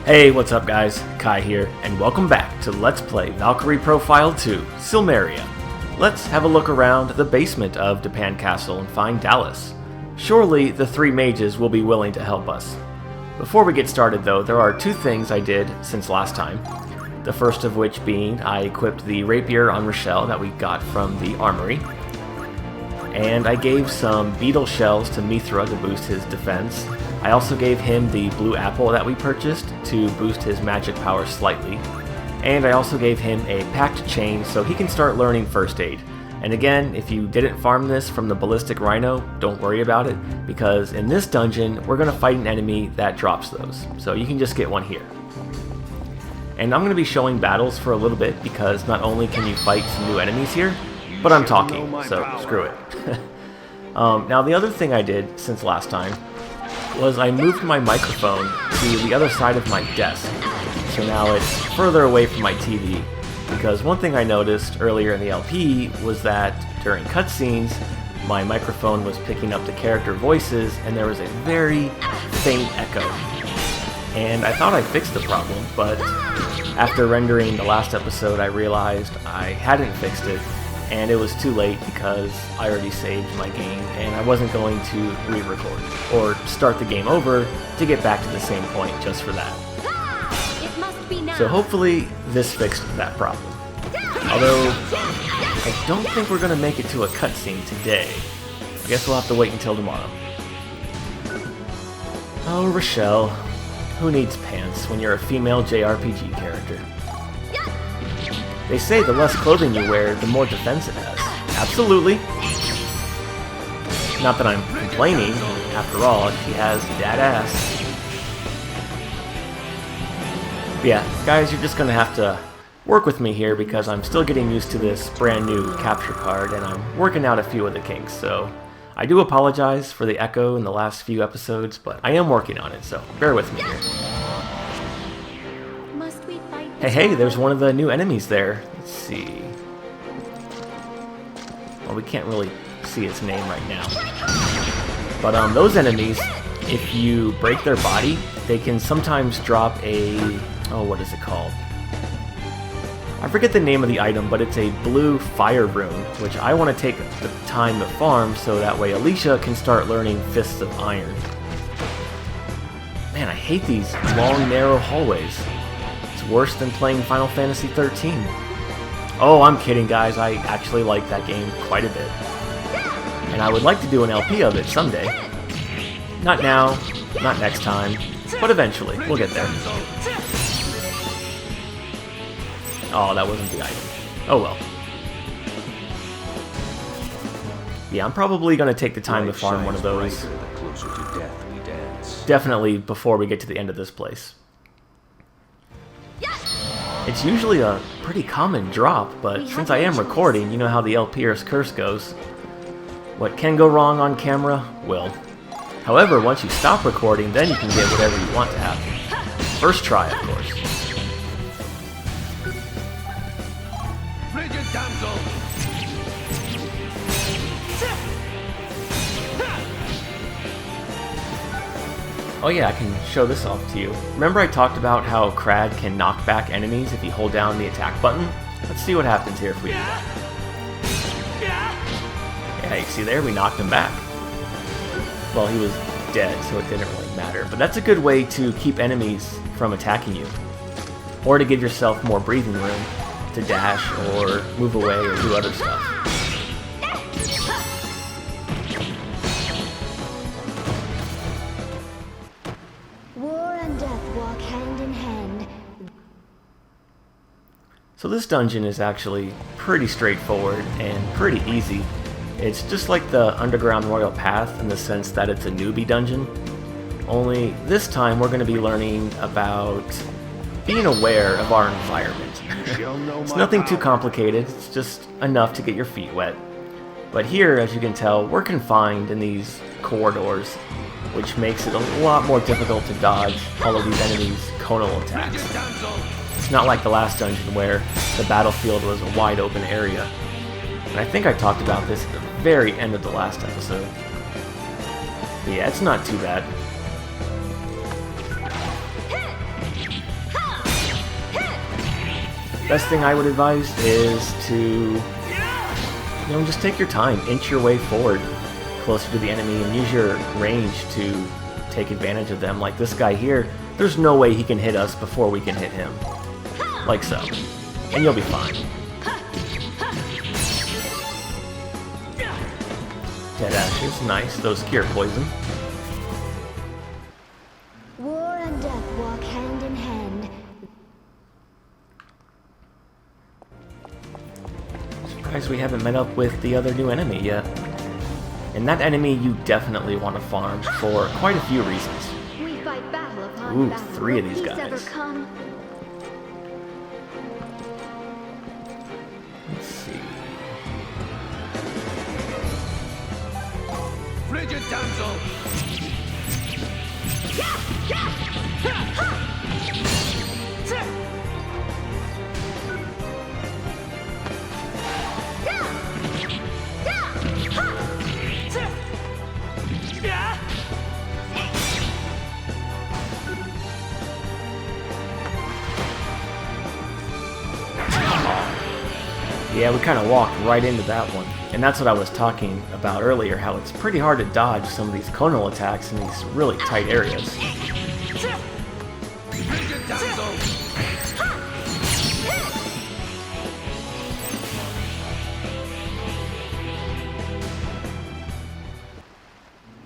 Hey, what's up guys? Kai here, and welcome back to Let's Play Valkyrie Profile 2, Silmeria. Let's have a look around the basement of Dipan Castle and find Dallas. Surely the three mages will be willing to help us. Before we get started though, there are two things I did since last time. The first of which being I equipped the rapier on Rochelle that we got from the armory. And I gave some beetle shells to Mithra to boost his defense. I also gave him the blue apple that we purchased to boost his magic power slightly. And I also gave him a packed chain so he can start learning first aid. And again, if you didn't farm this from the ballistic rhino, don't worry about it, because in this dungeon we're going to fight an enemy that drops those. So you can just get one here. And I'm going to be showing battles for a little bit because not only can you fight some new enemies here, but I'm talking, so screw it. Now the other thing I did since last time was I moved my microphone to the other side of my desk. So now it's further away from my TV, because one thing I noticed earlier in the LP was that during cutscenes, my microphone was picking up the character voices and there was a very faint echo. And I thought I fixed the problem, but after rendering the last episode I realized I hadn't fixed it, and it was too late because I already saved my game and I wasn't going to re-record or start the game over to get back to the same point just for that. So hopefully this fixed that problem. Although I don't think we're going to make it to a cutscene today. I guess we'll have to wait until tomorrow. Oh, Rochelle. Who needs pants when you're a female JRPG character? They say the less clothing you wear, the more defense it has. Absolutely. Not that I'm complaining. After all, she has that ass. But yeah, guys, you're just gonna have to work with me here because I'm still getting used to this brand new capture card and I'm working out a few of the kinks, so I do apologize for the echo in the last few episodes, but I am working on it, so bear with me here. Hey, there's one of the new enemies there. Let's see. Well, we can't really see its name right now. But those enemies, if you break their body, they can sometimes drop a... oh, what is it called? I forget the name of the item, but it's a blue fire rune, which I want to take the time to farm so that way Alicia can start learning Fists of Iron. Man, I hate these long, narrow hallways. Worse than playing Final Fantasy 13. Oh, I'm kidding, guys. I actually like that game quite a bit. And I would like to do an LP of it someday. Not now, not next time, but eventually. We'll get there. Oh, that wasn't the item. Oh well. Yeah, I'm probably going to take the time to farm one of those. Definitely before we get to the end of this place. It's usually a pretty common drop, but since I am recording, you know how the LPer's curse goes. What can go wrong on camera will. However, once you stop recording, then you can get whatever you want to happen. First try, of course. Oh yeah, I can show this off to you. Remember I talked about how Crad can knock back enemies if you hold down the attack button? Let's see what happens here if we do that. Yeah, you see there, we knocked him back. Well, he was dead, so it didn't really matter. But that's a good way to keep enemies from attacking you. Or to give yourself more breathing room to dash or move away or do other stuff. So this dungeon is actually pretty straightforward and pretty easy. It's just like the Underground Royal Path in the sense that it's a newbie dungeon. Only this time we're going to be learning about being aware of our environment. It's nothing too complicated, it's just enough to get your feet wet. But here, as you can tell, we're confined in these corridors, which makes it a lot more difficult to dodge all of these enemies' conal attacks. It's not like the last dungeon where the battlefield was a wide open area. And I think I talked about this at the very end of the last episode. But yeah, it's not too bad. best thing I would advise is to, just take your time, inch your way forward closer to the enemy, and use your range to take advantage of them. Like this guy here, there's no way he can hit us before we can hit him. Like so. And you'll be fine. Dead ashes, nice. Those cure poison. War and death walk hand in hand. Surprised we haven't met up with the other new enemy yet. And that enemy you definitely want to farm for quite a few reasons. We fight battle upon Ooh, battle. 3 of these Will peace guys. ever come? Let's see. Frigid damsel! Yeah, we kind of walked right into that one. And that's what I was talking about earlier, how it's pretty hard to dodge some of these conal attacks in these really tight areas. Frigid damsel!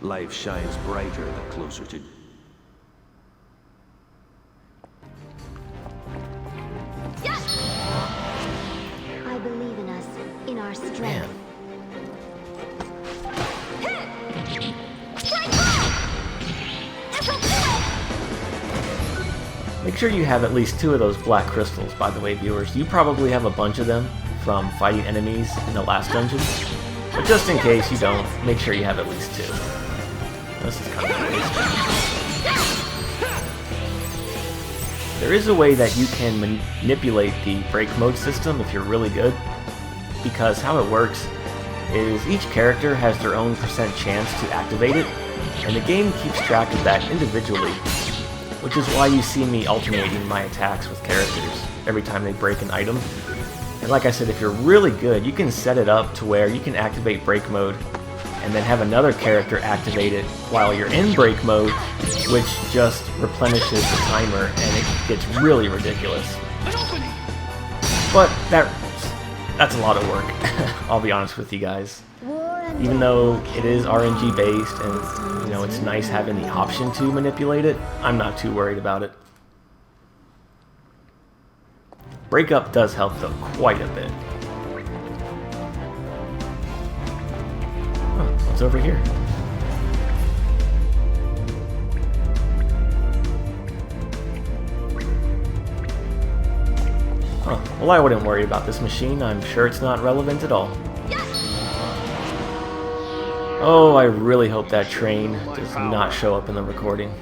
Life shines brighter the closer to... I believe in us, in our strength. Man. Make sure you have at least 2 of those black crystals, by the way, viewers. You probably have a bunch of them from fighting enemies in the last dungeon. But just in case you don't, make sure you have at least 2. This is kind of a waste. There is a way that you can manipulate the break mode system if you're really good, because how it works is each character has their own % chance to activate it, and the game keeps track of that individually, which is why you see me alternating my attacks with characters every time they break an item. And like I said, if you're really good, you can set it up to where you can activate break mode and then have another character activate it while you're in break mode, which just replenishes the timer, and it gets really ridiculous. But that's a lot of work, I'll be honest with you guys. Even though it is RNG based and it's nice having the option to manipulate it, I'm not too worried about it. Breakup does help though, quite a bit. Huh, what's over here? Huh, well, I wouldn't worry about this machine. I'm sure it's not relevant at all. Oh, I really hope that train does not show up in the recording.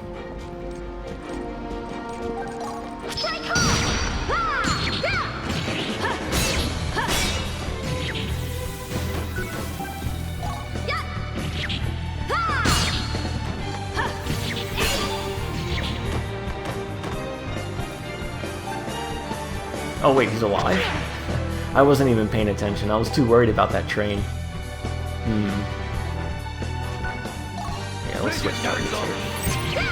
Oh wait, he's alive? I wasn't even paying attention. I was too worried about that train. Yeah, let's switch targets here.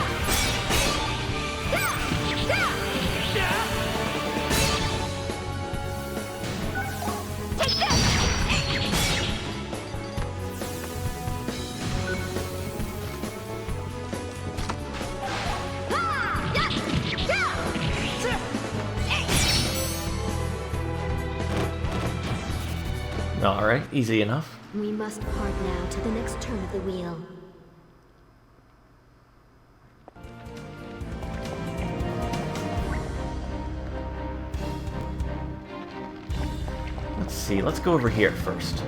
Alright, easy enough. We must part now to the next turn of the wheel. Let's see, let's go over here first.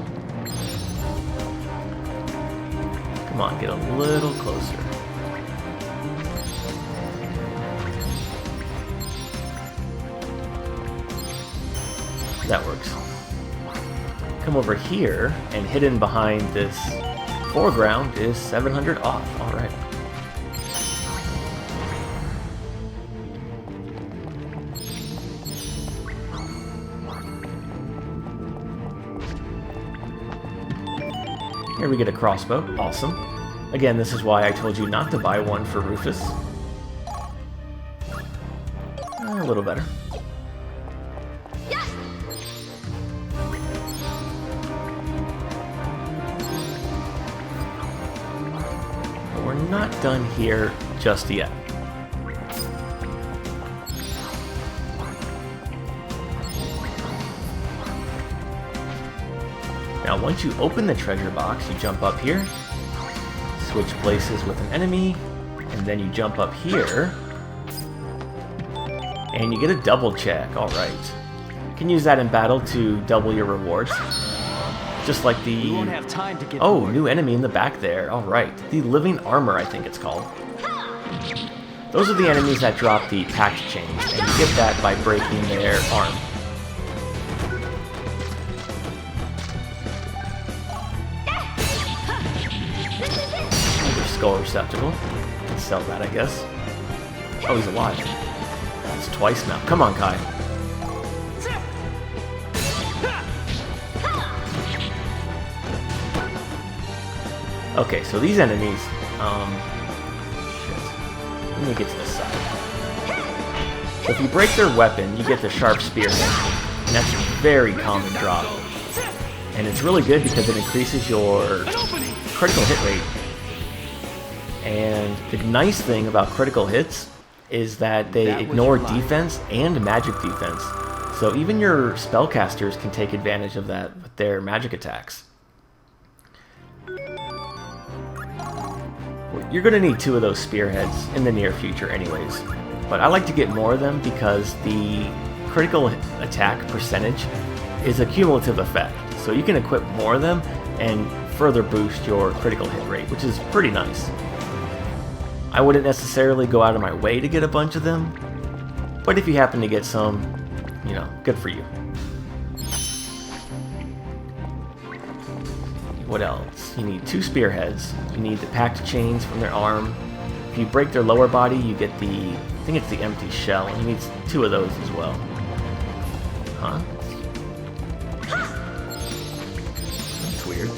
Come on, get a little closer. That works. Come over here, and hidden behind this foreground is 700 off. Alright. Here we get a crossbow. Awesome. Again, this is why I told you not to buy one for Rufus. A little better. But we're not done here just yet. Now, once you open the treasure box, you jump up here, switch places with an enemy, and then you jump up here, and you get a double check. Alright. You can use that in battle to double your rewards. Just like the... You won't have time to get Oh, bored. new enemy in the back there. Alright. The living armor, I think it's called. Those are the enemies that drop the packed chains, and you get that by breaking their arm. Skull receptacle. Can sell that, I guess. Oh, he's alive. That's twice now. Come on, Kai. Okay, so these enemies, shit. Let me get to the side. So if you break their weapon, you get the sharp spearhead. And that's a very common drop. And it's really good because it increases your critical hit rate. And the nice thing about critical hits is that they ignore defense and magic defense. So even your spellcasters can take advantage of that with their magic attacks. You're going to need 2 of those spearheads in the near future anyways. But I like to get more of them because the critical attack percentage is a cumulative effect. So you can equip more of them and further boost your critical hit rate, which is pretty nice. I wouldn't necessarily go out of my way to get a bunch of them, but if you happen to get some, you know, good for you. What else? You need 2 spearheads. You need the packed chains from their arm. If you break their lower body, you get the, I think it's the empty shell, and you need 2 of those as well. Huh? That's weird.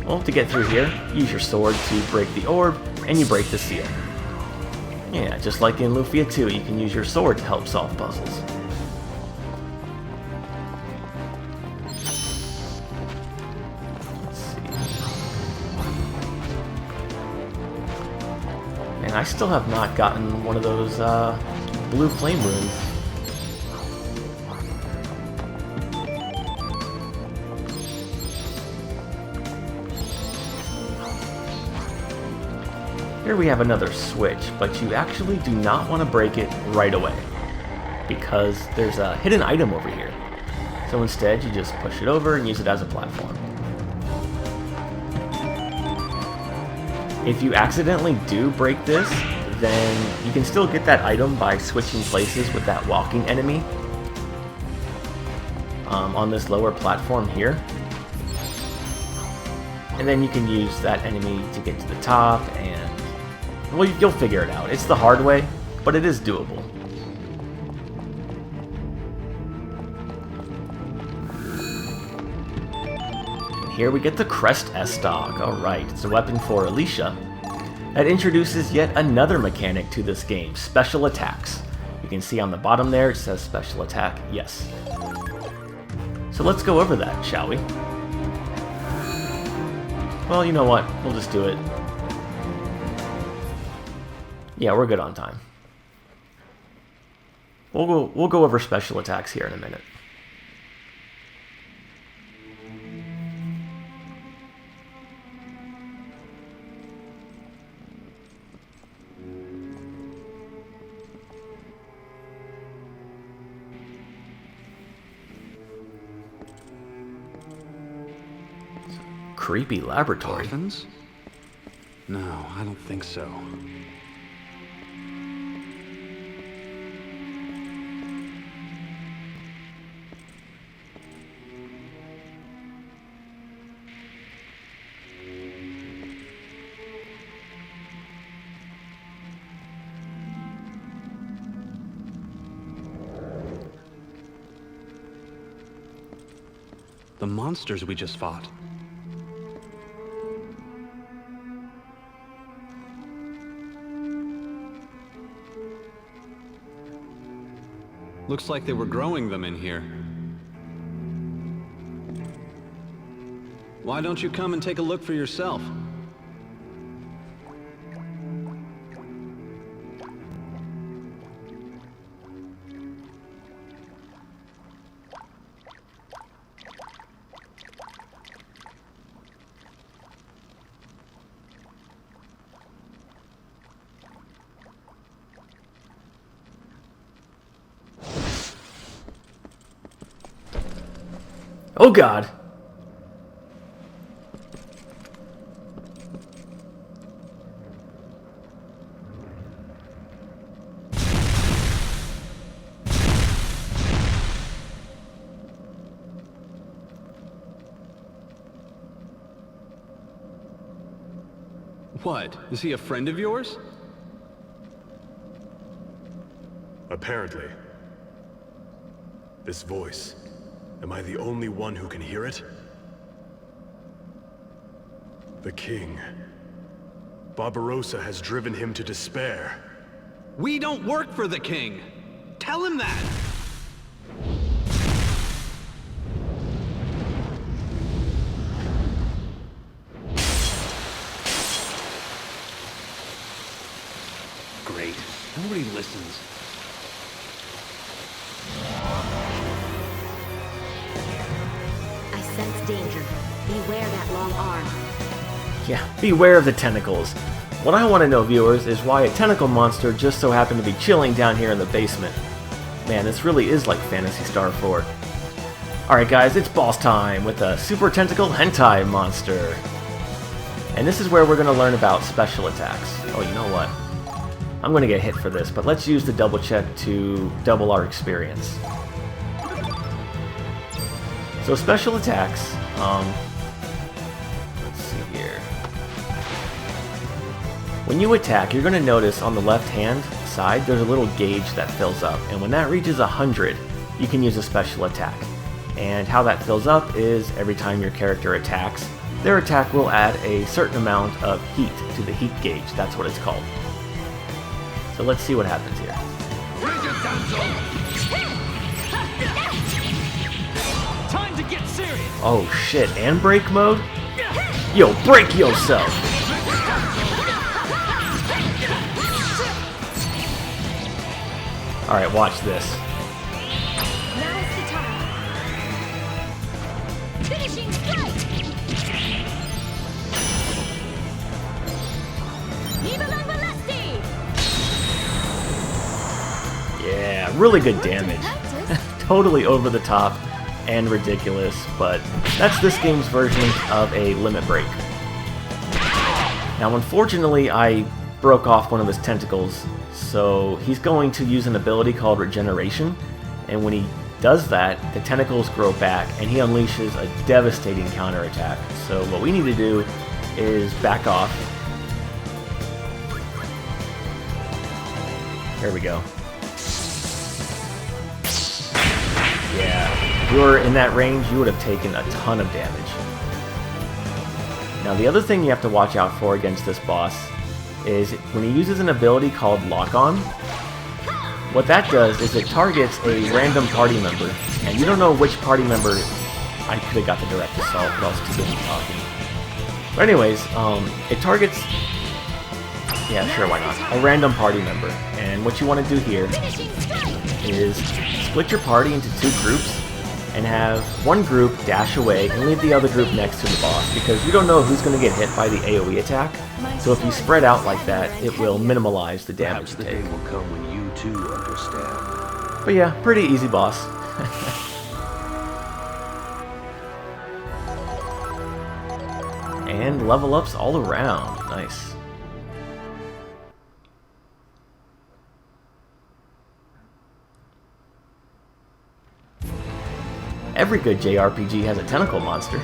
Well, to get through here, use your sword to break the orb, and you break the seal. Yeah, just like in Lufia 2, you can use your sword to help solve puzzles. Let's see. And I still have not gotten one of those blue flame runes. Here we have another switch, but you actually do not want to break it right away, because there's a hidden item over here. So instead, you just push it over and use it as a platform. If you accidentally do break this, then you can still get that item by switching places with that walking enemy on this lower platform here. And then you can use that enemy to get to the top, and well, you'll figure it out. It's the hard way, but it is doable. And here we get the Crest S-Dog. Alright, it's a weapon for Alicia that introduces yet another mechanic to this game, special attacks. You can see on the bottom there, it says special attack, yes. So let's go over that, shall we? Well, you know what? We'll just do it. Yeah, we're good on time. We'll go over special attacks here in a minute. Creepy laboratory. Coffins? No, I don't think so. The monsters we just fought. Looks like they were growing them in here. Why don't you come and take a look for yourself? Oh God! What? Is he a friend of yours? Apparently. This voice. Am I the only one who can hear it? The king. Barbarossa has driven him to despair. We don't work for the king! Tell him that! Great. Nobody listens. I sense danger. Beware that long arm. Yeah, beware of the tentacles. What I want to know, viewers, is why a tentacle monster just so happened to be chilling down here in the basement. Man, this really is like Phantasy Star 4. Alright guys, it's boss time with a Super Tentacle Hentai Monster. And this is where we're going to learn about special attacks. Oh, you know what? I'm going to get hit for this, but let's use the double check to double our experience. So special attacks, let's see here. When you attack, you're going to notice on the left-hand side, there's a little gauge that fills up. And when that reaches 100, you can use a special attack. And how that fills up is every time your character attacks, their attack will add a certain amount of heat to the heat gauge. That's what it's called. So let's see what happens here. Time to get serious. Oh shit, and break mode? Yo, break yourself! Alright, watch this. Now is the time. Finishing strike. Yeah, really good damage. Totally over the top and ridiculous, but that's this game's version of a limit break. Now, unfortunately, I broke off one of his tentacles, so he's going to use an ability called Regeneration, and when he does that, the tentacles grow back, and he unleashes a devastating counterattack. So what we need to do is back off. There we go. Yeah, if you were in that range, you would have taken a ton of damage. Now the other thing you have to watch out for against this boss is when he uses an ability called Lock On. What that does is it targets a random party member, and you don't know which party member. I could have got the direct assault, but I was too busy talking. But anyways, it targets, yeah, sure, why not, a random party member. And what you want to do here is split your party into two groups and have one group dash away and leave the other group next to the boss, because you don't know who's going to get hit by the AoE attack. So if you spread out like that, it will minimize the damage you Perhaps the take. day will come when you too understand. But yeah, pretty easy boss. And level ups all around. Nice. Every good JRPG has a tentacle monster.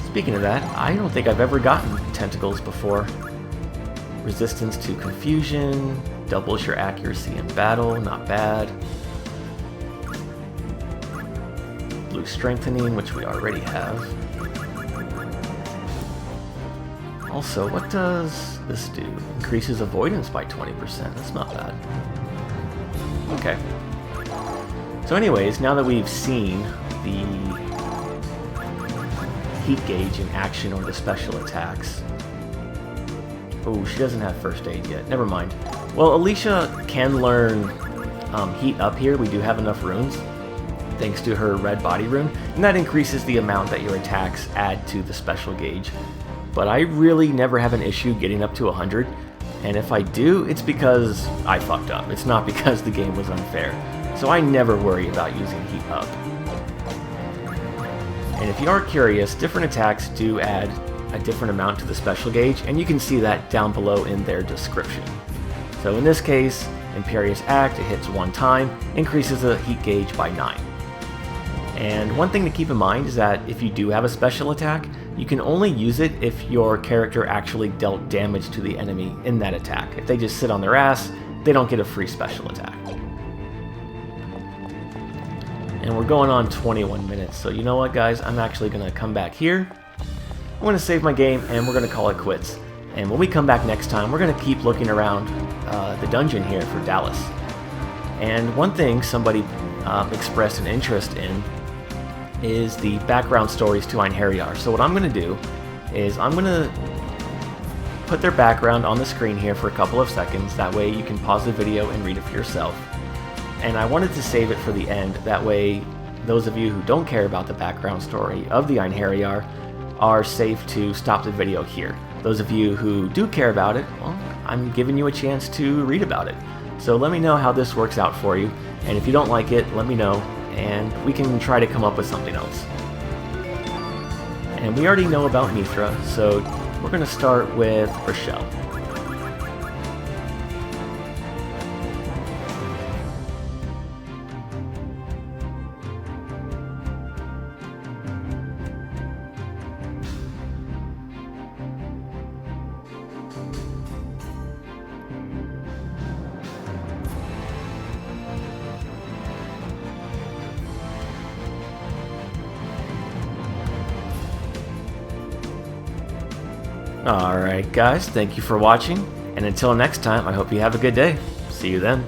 Speaking of that, I don't think I've ever gotten tentacles before. Resistance to confusion, doubles your accuracy in battle, not bad. Blue strengthening, which we already have. Also, what does this do? Increases avoidance by 20%, that's not bad. Okay. So anyways, now that we've seen the heat gauge in action or the special attacks... Oh, she doesn't have first aid yet. Never mind. Well, Alicia can learn heat up here. We do have enough runes, thanks to her red body rune, and that increases the amount that your attacks add to the special gauge. But I really never have an issue getting up to 100, and if I do, it's because I fucked up. It's not because the game was unfair. So I never worry about using heat up. And if you are curious, different attacks do add a different amount to the special gauge, and you can see that down below in their description. So in this case, Imperious Act, it hits one time, increases the heat gauge by 9. And one thing to keep in mind is that if you do have a special attack, you can only use it if your character actually dealt damage to the enemy in that attack. If they just sit on their ass, they don't get a free special attack. And we're going on 21 minutes, so you know what, guys? I'm actually going to come back here. I'm going to save my game, and we're going to call it quits. And when we come back next time, we're going to keep looking around the dungeon here for Dallas. And one thing somebody expressed an interest in is the background stories to Einherjar. So what I'm going to do is I'm going to put their background on the screen here for a couple of seconds. That way you can pause the video and read it for yourself. And I wanted to save it for the end. That way those of you who don't care about the background story of the Einherjar are safe to stop the video here. Those of you who do care about it, well, I'm giving you a chance to read about it. So let me know how this works out for you. And if you don't like it, let me know, and we can try to come up with something else. And we already know about Mithra, so we're going to start with Rochelle. Alright guys, thank you for watching, and until next time, I hope you have a good day. See you then.